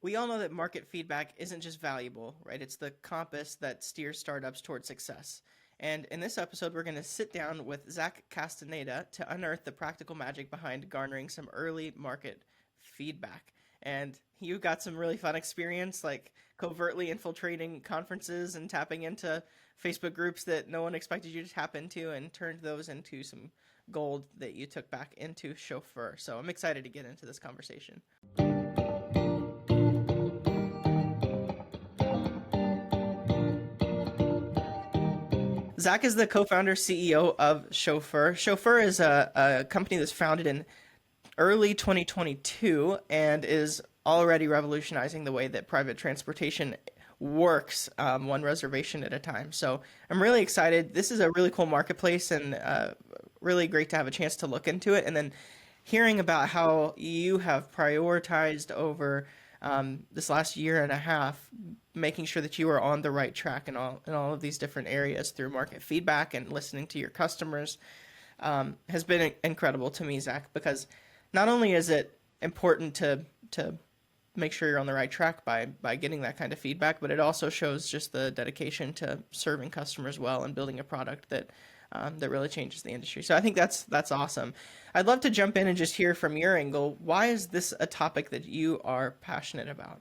We all know that market feedback isn't just valuable, right? It's the compass that steers startups toward success. And in this episode, we're going to sit down with Zach Castaneda to unearth the practical magic behind garnering some early market feedback. And you got some really fun experience, like covertly infiltrating conferences and tapping into Facebook groups that no one expected you to tap into, and turned those into some gold that you took back into Shofeur. So I'm excited to get into this conversation. Zach is the co-founder CEO of Shofeur. Shofeur is a company that's founded in early 2022 and is already revolutionizing the way that private transportation works, one reservation at a time. So I'm really excited. This is a really cool marketplace, and really great to have a chance to look into it. And then hearing about how you have prioritized over this last year and a half, making sure that you are on the right track in all of these different areas through market feedback and listening to your customers, has been incredible to me, Zach. Because not only is it important to make sure you're on the right track by getting that kind of feedback, but it also shows just the dedication to serving customers well and building a product that really changes the industry. So I think that's awesome. I'd love to jump in and just hear from your angle. Why is this a topic that you are passionate about?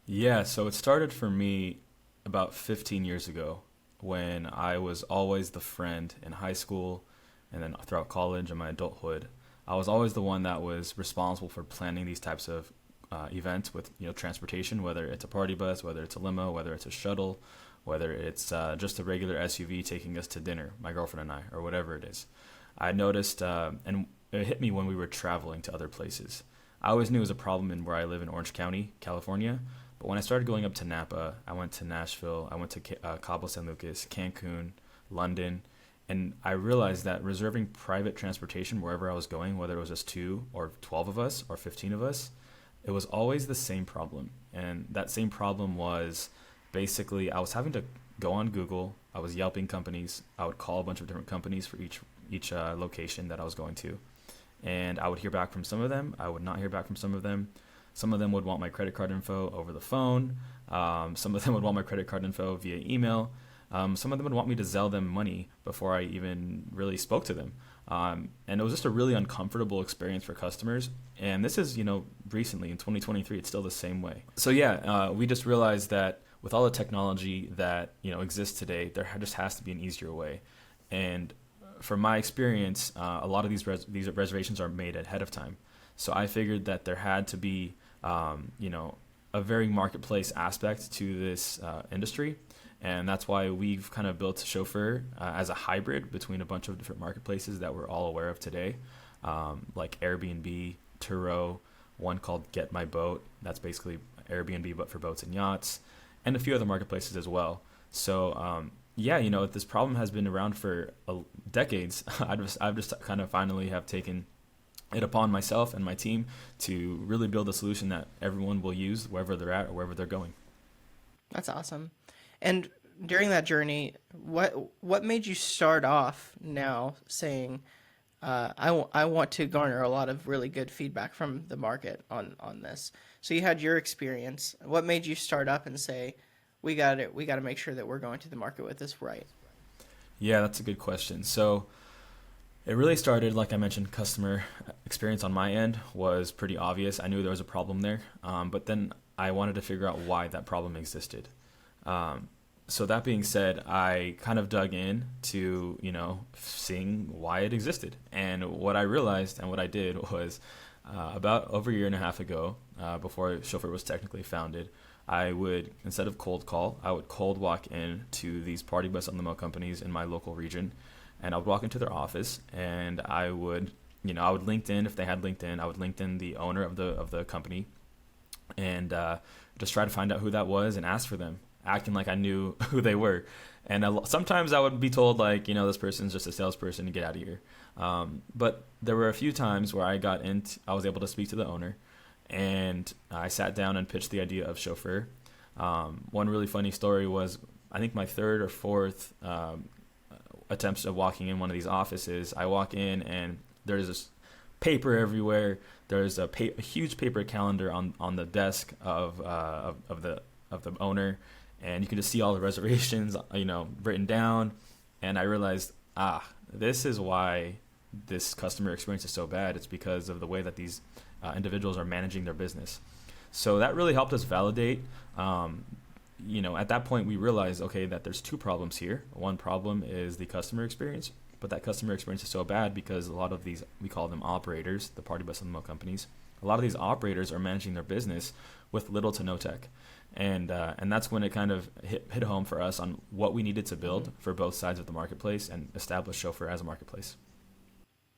Yeah, so it started for me about 15 years ago when I was always the friend in high school and then throughout college and my adulthood. I was always the one that was responsible for planning these types of events with transportation, whether it's a party bus, whether it's a limo, whether it's a shuttle, whether it's just a regular SUV taking us to dinner, my girlfriend and I, or whatever it is. I noticed, and it hit me when we were traveling to other places. I always knew it was a problem in where I live in Orange County, California. But when I started going up to Napa, I went to Nashville, I went to Cabo San Lucas, Cancun, London, and I realized that reserving private transportation wherever I was going, whether it was just 2 or 12 of us or 15 of us, it was always the same problem. And that same problem was basically I was having to go on Google, I was Yelping companies, I would call a bunch of different companies for each location that I was going to. And I would hear back from some of them, I would not hear back from some of them. Some of them would want my credit card info over the phone. Some of them would want my credit card info via email. Some of them would want me to Zelle them money before I even really spoke to them. And it was just a really uncomfortable experience for customers. And this is, recently in 2023, it's still the same way. So yeah, we just realized that with all the technology that, exists today, there just has to be an easier way. And from my experience, a lot of these reservations are made ahead of time. So I figured that there had to be, a very marketplace aspect to this industry. And that's why we've kind of built Shofeur as a hybrid between a bunch of different marketplaces that we're all aware of today, like Airbnb, Turo, one called Get My Boat. That's basically Airbnb, but for boats and yachts, and a few other marketplaces as well. So, this problem has been around for decades. I've just kind of finally have taken it upon myself and my team to really build a solution that everyone will use wherever they're at or wherever they're going. That's awesome. And during that journey, what made you start off now saying, I want to garner a lot of really good feedback from the market on this? So you had your experience. What made you start up and say, we got to make sure that we're going to the market with this right? Yeah, that's a good question. So it really started, like I mentioned, customer experience on my end was pretty obvious. I knew there was a problem there, but then I wanted to figure out why that problem existed. So that being said, I kind of dug in to, seeing why it existed. And what I realized and what I did was about over a year and a half ago, before Shofeur was technically founded, I would, instead of cold call, I would cold walk in to these party bus and limo companies in my local region. And I would walk into their office and I would LinkedIn, if they had LinkedIn, I would LinkedIn the owner of the company and just try to find out who that was and ask for them, acting like I knew who they were. And sometimes I would be told this person's just a salesperson, get out of here. But there were a few times where I was able to speak to the owner, and I sat down and pitched the idea of Shofeur. One really funny story was, I think my third or fourth attempts of walking in one of these offices, I walk in and there's this paper everywhere. There's a huge paper calendar on the desk of the owner, and you can just see all the reservations, written down. And I realized, this is why this customer experience is so bad. It's because of the way that these individuals are managing their business. So that really helped us validate. At that point, we realized, okay, that there's two problems here. One problem is the customer experience, but that customer experience is so bad because a lot of these, we call them operators, the party bus limo companies. A lot of these operators are managing their business with little to no tech. And that's when it kind of hit home for us on what we needed to build for both sides of the marketplace and establish Shofeur as a marketplace.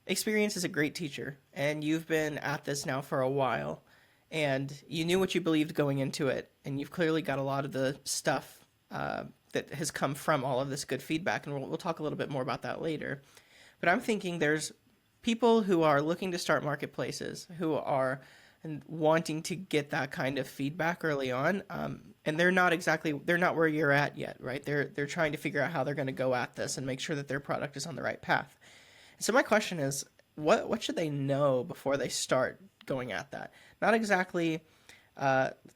Experience is a great teacher, and you've been at this now for a while, and you knew what you believed going into it, and you've clearly got a lot of the stuff that has come from all of this good feedback, and we'll talk a little bit more about that later. But I'm thinking there's people who are looking to start marketplaces who are wanting to get that kind of feedback early on, and they're not where you're at yet, right? They're trying to figure out how they're going to go at this and make sure that their product is on the right path. So my question is, what should they know before they start going at that? Not exactly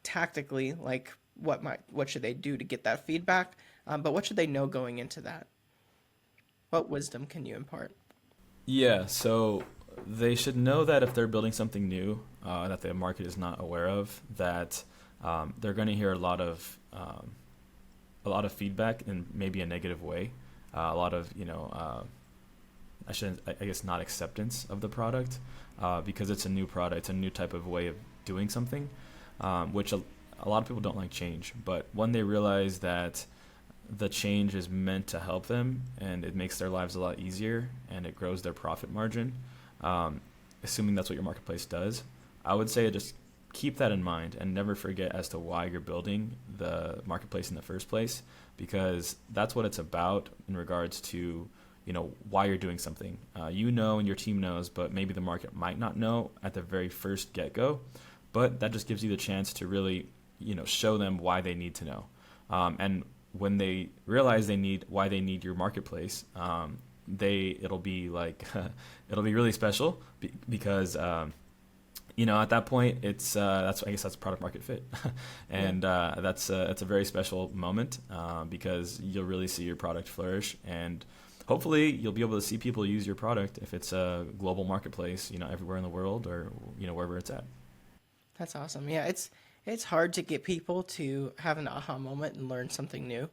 tactically, like what should they do to get that feedback, but what should they know going into that? What wisdom can you impart? Yeah, so they should know that if they're building something new that the market is not aware of, that they're going to hear a lot of feedback in maybe a negative way, a lot of I guess not acceptance of the product because it's a new product, it's a new type of way of doing something, which a lot of people don't like change. But when they realize that the change is meant to help them and it makes their lives a lot easier and it grows their profit margin, assuming that's what your marketplace does, I would say just keep that in mind and never forget as to why you're building the marketplace in the first place, because that's what it's about in regards to why you're doing something. And your team knows, but maybe the market might not know at the very first get-go, but that just gives you the chance to really show them why they need to know. And when they realize why they need your marketplace, it'll be really special because at that point it's that's product market fit, and that's a very special moment because you'll really see your product flourish, and hopefully you'll be able to see people use your product if it's a global marketplace, everywhere in the world or wherever it's at. That's awesome. Yeah, it's hard to get people to have an aha moment and learn something new,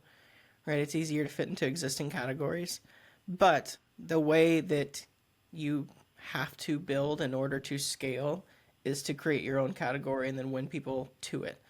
right? It's easier to fit into existing categories, but the way that you have to build in order to scale is to create your own category and then win people to it.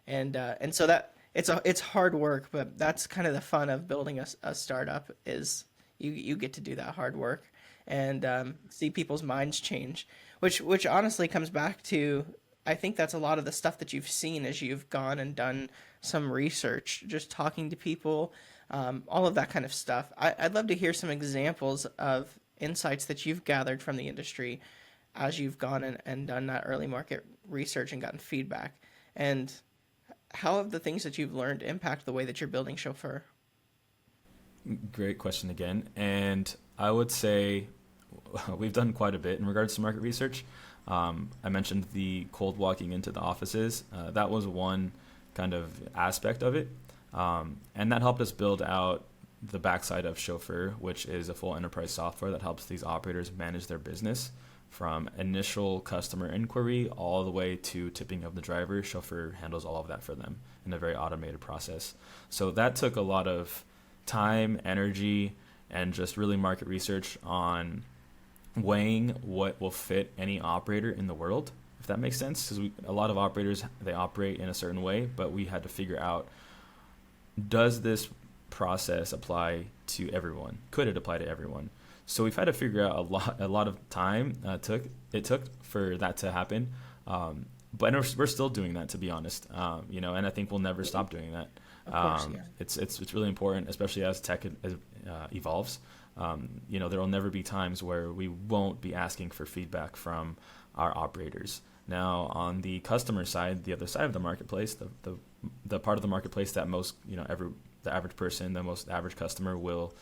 And so that it's hard work, but that's kind of the fun of building a startup is you get to do that hard work and see people's minds change, which honestly comes back to, I think that's a lot of the stuff that you've seen as you've gone and done some research, just talking to people, all of that kind of stuff. I'd love to hear some examples of insights that you've gathered from the industry as you've gone and done that early market research and gotten feedback. And how have the things that you've learned impact the way that you're building Shofeur? Great question again. And I would say we've done quite a bit in regards to market research. I mentioned the cold walking into the offices. That was one kind of aspect of it. And that helped us build out the backside of Shofeur, which is a full enterprise software that helps these operators manage their business from initial customer inquiry all the way to tipping of the driver. Shofeur handles all of that for them in a very automated process. So that took a lot of time, energy, and just really market research on weighing what will fit any operator in the world, if that makes sense. Because a lot of operators, they operate in a certain way, but we had to figure out, does this process apply to everyone? Could it apply to everyone? So we've had to figure out a lot of time it took for that to happen. But we're still doing that, to be honest. And I think we'll never stop doing that. Of course, yeah. It's really important, especially as tech evolves. There will never be times where we won't be asking for feedback from our operators. Now, on the customer side, the other side of the marketplace, the part of the marketplace that most, the average person, the most average customer will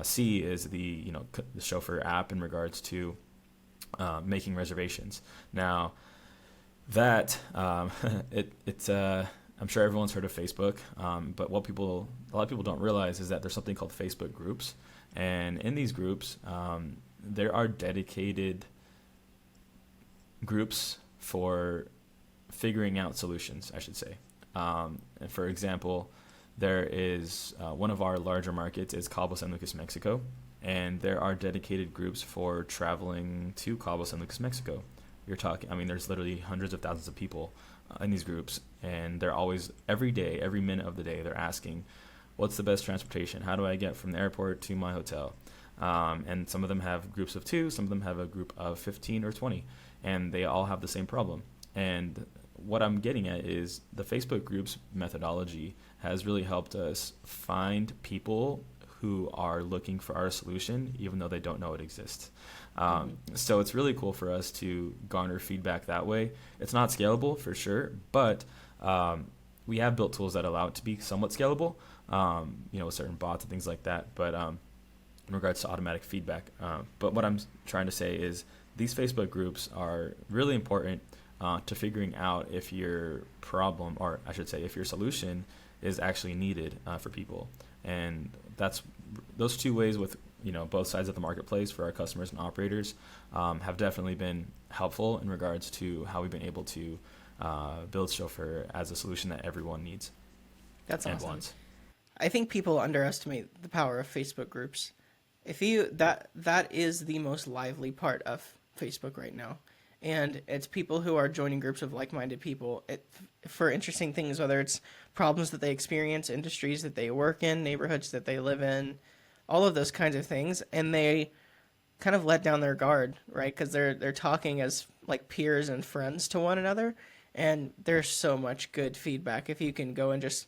see is the Shofeur app in regards to making reservations. Now, that it's I'm sure everyone's heard of Facebook, but a lot of people don't realize is that there's something called Facebook groups, and in these groups, there are dedicated groups for figuring out solutions, I should say. And for example, there is one of our larger markets is Cabo San Lucas, Mexico, and there are dedicated groups for traveling to Cabo San Lucas, Mexico. You're talking, I mean, there's literally hundreds of thousands of people in these groups, and they're always, every day, every minute of the day, they're asking, what's the best transportation? How do I get from the airport to my hotel? And some of them have groups of 2, some of them have a group of 15 or 20, and they all have the same problem. And what I'm getting at is the Facebook groups methodology has really helped us find people who are looking for our solution, even though they don't know it exists. So it's really cool for us to garner feedback that way. It's not scalable for sure, but we have built tools that allow it to be somewhat scalable, with certain bots and things like that. But in regards to automatic feedback. But what I'm trying to say is these Facebook groups are really important to figuring out if your problem, or I should say, if your solution is actually needed for people. And that's those 2 ways with both sides of the marketplace for our customers and operators have definitely been helpful in regards to how we've been able to build Shofeur as a solution that everyone needs. That's and awesome. wants. I think people underestimate the power of Facebook groups. That is the most lively part of Facebook right now. And it's people who are joining groups of like-minded people for interesting things, whether it's problems that they experience, industries that they work in, neighborhoods that they live in, all of those kinds of things. And they kind of let down their guard, right? Because they're talking as like peers and friends to one another. And there's so much good feedback if you can go and just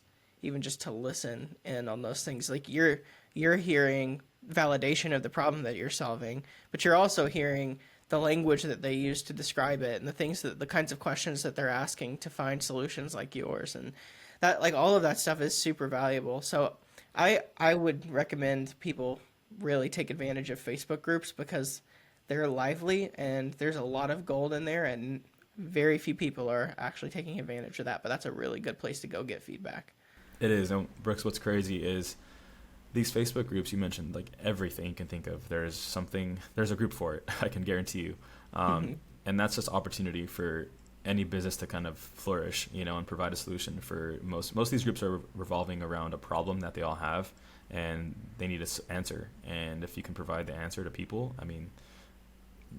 to listen in on those things. Like you're hearing validation of the problem that you're solving, but you're also hearing the language that they use to describe it and the kinds of questions that they're asking to find solutions like yours. And that, like, all of that stuff is super valuable. So I would recommend people really take advantage of Facebook groups because they're lively and there's a lot of gold in there, and very few people are actually taking advantage of that. But that's a really good place to go get feedback. It is. And Brooks, what's crazy is these Facebook groups you mentioned, like everything you can think of, there's a group for it. I can guarantee you. And that's just opportunity for any business to kind of flourish, and provide a solution for most of these groups are revolving around a problem that they all have and they need an answer. And if you can provide the answer to people, I mean,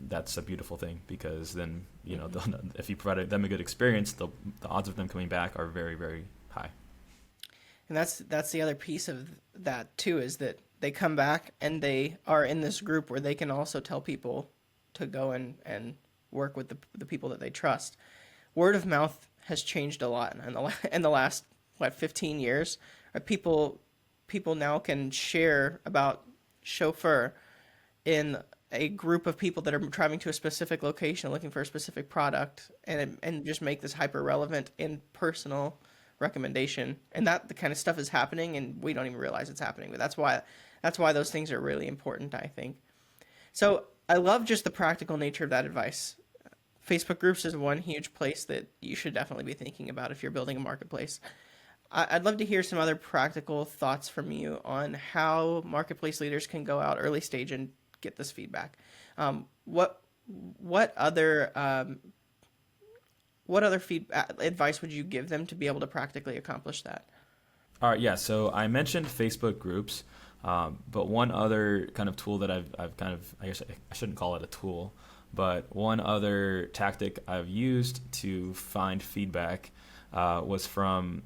that's a beautiful thing, because then, if you provide them a good experience, the odds of them coming back are very, very high. And that's the other piece of that too, is that they come back and they are in this group where they can also tell people to go and work with the people that they trust. Word of mouth has changed a lot in the last 15 years. People now can share about Shofeur in a group of people that are driving to a specific location looking for a specific product, and just make this hyper relevant and personal recommendation. And that the kind of stuff is happening and we don't even realize it's happening. But that's why those things are really important, I think. So I love just the practical nature of that advice. Facebook groups is one huge place that you should definitely be thinking about if you're building a marketplace. I'd love to hear some other practical thoughts from you on how marketplace leaders can go out early stage and get this feedback. What other feedback advice would you give them to be able to practically accomplish that? All right, yeah. So I mentioned Facebook groups, but one other kind of tool that I've kind of, I guess I shouldn't call it a tool, but one other tactic I've used to find feedback was from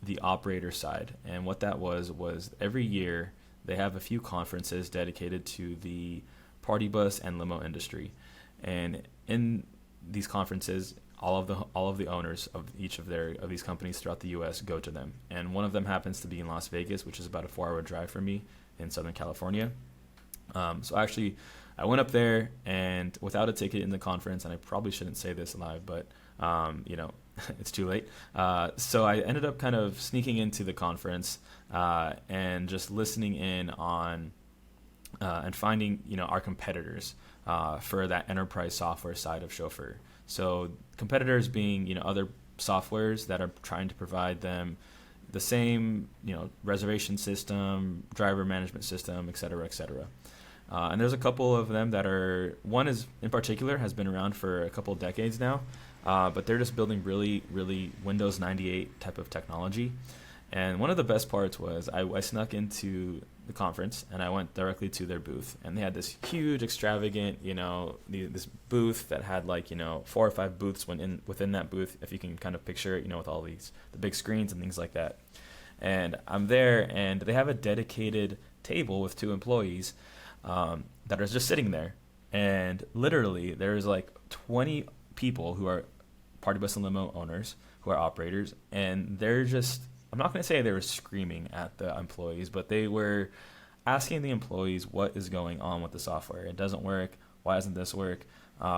the operator side. And what that was every year they have a few conferences dedicated to the party bus and limo industry. And in these conferences, all of the owners of each of these companies throughout the U.S. go to them, and one of them happens to be in Las Vegas, which is about a 4-hour drive from me in Southern California. So actually, I went up there, and without a ticket in the conference, and I probably shouldn't say this live, but it's too late. So I ended up kind of sneaking into the conference and just listening in on and finding our competitors. for that enterprise software side of Shofeur. So competitors being, other softwares that are trying to provide them the same, reservation system, driver management system, et cetera, et cetera. And there's a couple of them that are, one is in particular has been around for a couple of decades now, but they're just building really, really Windows 98 type of technology. And one of the best parts was I snuck into the conference and I went directly to their booth, and they had this huge, extravagant, this booth that had 4 or 5 booths within that booth, if you can kind of picture it, with all the big screens and things like that. And I'm there, and they have a dedicated table with 2 employees that are just sitting there, and literally there's 20 people who are party bus and limo owners, who are operators, and they're just, I'm not going to say they were screaming at the employees, but they were asking the employees what is going on with the software. It doesn't work. Why doesn't this work?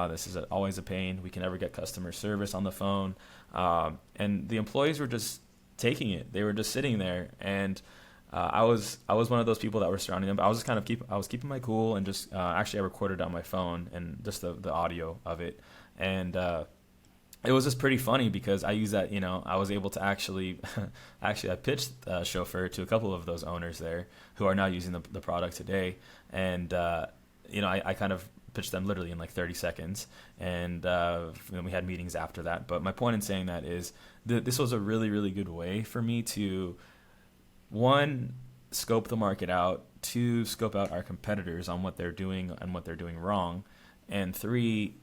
This is always a pain. We can never get customer service on the phone. And the employees were just taking it. They were just sitting there, and I was one of those people that were surrounding them. But I was just I was keeping my cool, and just actually I recorded on my phone and just the audio of it, and it was just pretty funny because I used that, I was able to actually I pitched Shofeur to a couple of those owners there who are now using the product today. And, I kind of pitched them literally in 30 seconds. And we had meetings after that. But my point in saying that is this was a really, really good way for me to, 1, scope the market out, 2, scope out our competitors on what they're doing and what they're doing wrong, and 3,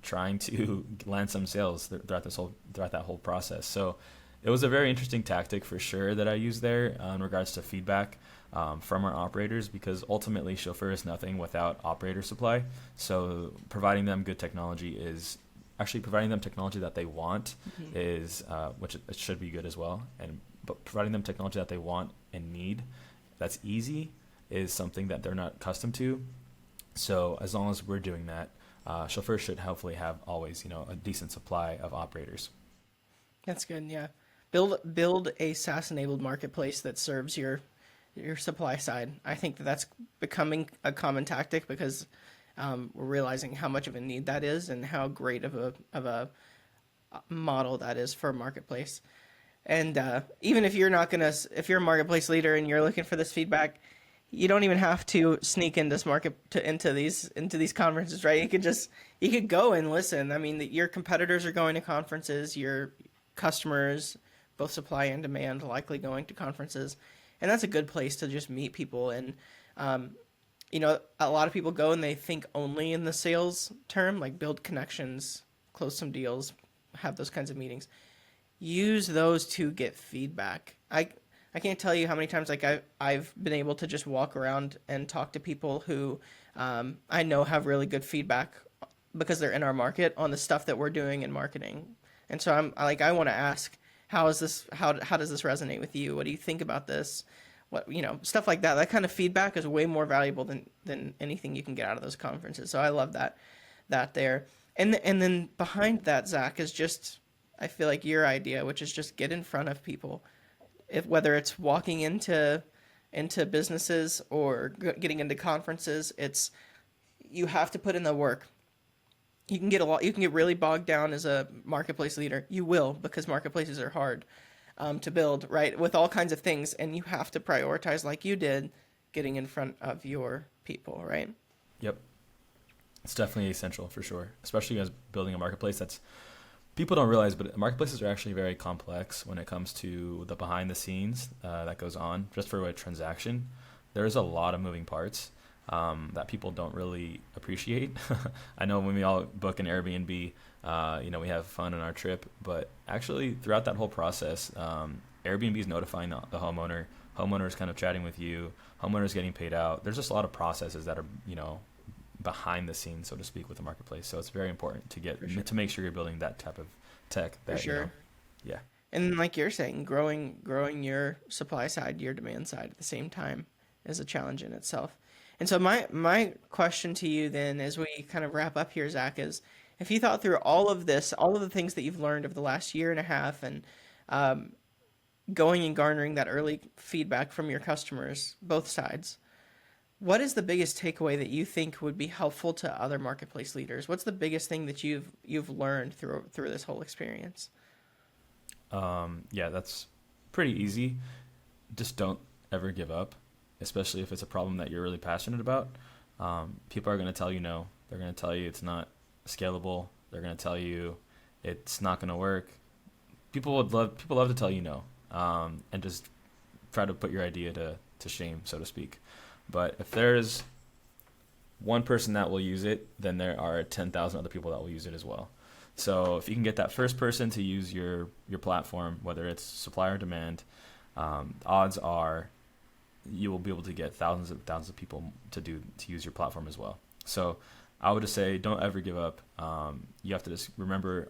trying to land some sales throughout that whole process. So it was a very interesting tactic for sure that I used there in regards to feedback from our operators, because ultimately Shofeur is nothing without operator supply. So providing them good technology is actually providing them technology that they want, is which it should be good as well. But providing them technology that they want and need, that's easy, is something that they're not accustomed to. So as long as we're doing that, Shofeur should hopefully have always, a decent supply of operators. That's good. Yeah. Build a SaaS enabled marketplace that serves your supply side. I think that's becoming a common tactic because we're realizing how much of a need that is and how great of a model that is for a marketplace. And even if you're if you're a marketplace leader and you're looking for this feedback, you don't even have to sneak into these conferences, right? You could go and listen. I mean, your competitors are going to conferences, your customers, both supply and demand, likely going to conferences, and that's a good place to just meet people. And a lot of people go and they think only in the sales term, like build connections, close some deals, have those kinds of meetings. Use those to get feedback. I can't tell you how many times I've been able to just walk around and talk to people who I know have really good feedback because they're in our market on the stuff that we're doing in marketing. And so I want to ask, how does this resonate with you? What do you think about this? Stuff like that. That kind of feedback is way more valuable than anything you can get out of those conferences. So I love that there. And then behind that, Zach, is just, I feel like your idea, which is just get in front of people. Whether it's walking into businesses or getting into conferences, you have to put in the work. You can get really bogged down as a marketplace leader. You will, because marketplaces are hard to build, right? With all kinds of things, and you have to prioritize, like you did, getting in front of your people, right? Yep, it's definitely essential for sure, especially as building a marketplace. That's people don't realize, but marketplaces are actually very complex when it comes to the behind the scenes that goes on. Just for a transaction, there's a lot of moving parts that people don't really appreciate. I know when we all book an Airbnb, we have fun on our trip, but actually throughout that whole process, Airbnb is notifying the homeowner, homeowner is kind of chatting with you, homeowner is getting paid out. There's just a lot of processes that are, behind the scenes, so to speak, with the marketplace. So it's very important to make sure you're building that type of tech. For sure. Yeah. And like you're saying, growing your supply side, your demand side at the same time is a challenge in itself. And so my question to you then, as we kind of wrap up here, Zach, is if you thought through all of this, all of the things that you've learned over the last year and a half, and going and garnering that early feedback from your customers, both sides, What is the biggest takeaway that you think would be helpful to other marketplace leaders? What's the biggest thing that you've learned through this whole experience? Yeah, that's pretty easy. Just don't ever give up, especially if it's a problem that you're really passionate about. People are going to tell you no. They're going to tell you it's not scalable. They're going to tell you it's not going to work. People love to tell you no, and just try to put your idea to shame, so to speak. But if there's one person that will use it, then there are 10,000 other people that will use it as well. So if you can get that first person to use your platform, whether it's supply or demand, odds are you will be able to get thousands of people to use your platform as well. So I would just say don't ever give up. You have to just remember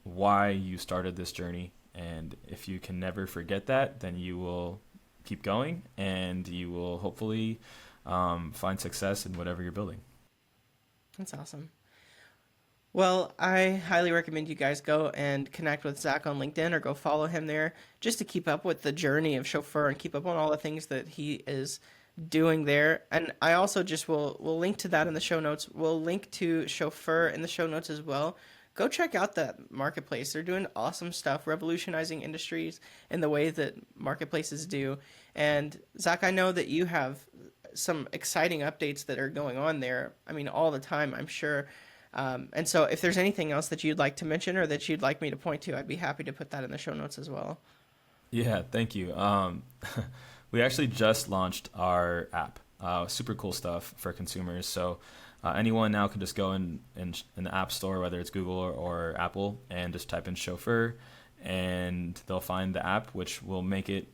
why you started this journey, and if you can never forget that, then you will keep going, and you will hopefully find success in whatever you're building. That's awesome. Well, I highly recommend you guys go and connect with Zach on LinkedIn or go follow him there just to keep up with the journey of Chauffeur and keep up on all the things that he is doing there. And I also just will link to that in the show notes. We'll link to Chauffeur in the show notes as well. Go check out that marketplace. They're doing awesome stuff, revolutionizing industries in the way that marketplaces do. And Zach, I know that you have some exciting updates that are going on there. I mean, all the time, I'm sure. And so if there's anything else that you'd like to mention or that you'd like me to point to, I'd be happy to put that in the show notes as well. Yeah, thank you. We actually just launched our app. Super cool stuff for consumers. So anyone now can just go in the App Store, whether it's Google or Apple, and just type in Chauffeur, and they'll find the app, which will make it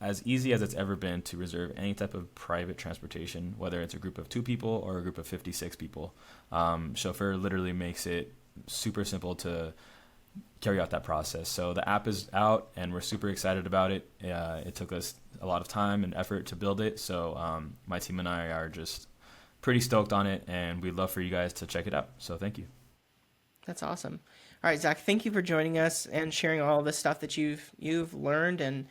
as easy as it's ever been to reserve any type of private transportation, whether it's a group of 2 people or a group of 56 people. Chauffeur literally makes it super simple to carry out that process. So the app is out, and we're super excited about it. It took us a lot of time and effort to build it, so my team and I are just pretty stoked on it, and we'd love for you guys to check it out. So thank you. That's awesome. All right, Zach, thank you for joining us and sharing all the stuff that you've learned, and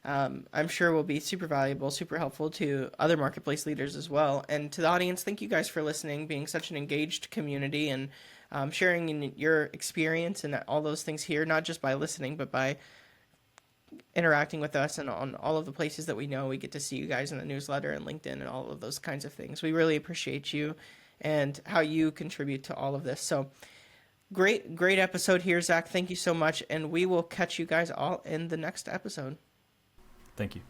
I'm sure will be super valuable, super helpful to other marketplace leaders as well. And to the audience, thank you guys for listening, being such an engaged community, and sharing in your experience and all those things here, not just by listening, but by interacting with us and on all of the places that we know. We get to see you guys in the newsletter and LinkedIn and all of those kinds of things. We really appreciate you and how you contribute to all of this. So great episode here, Zach. Thank you so much. And we will catch you guys all in the next episode. Thank you.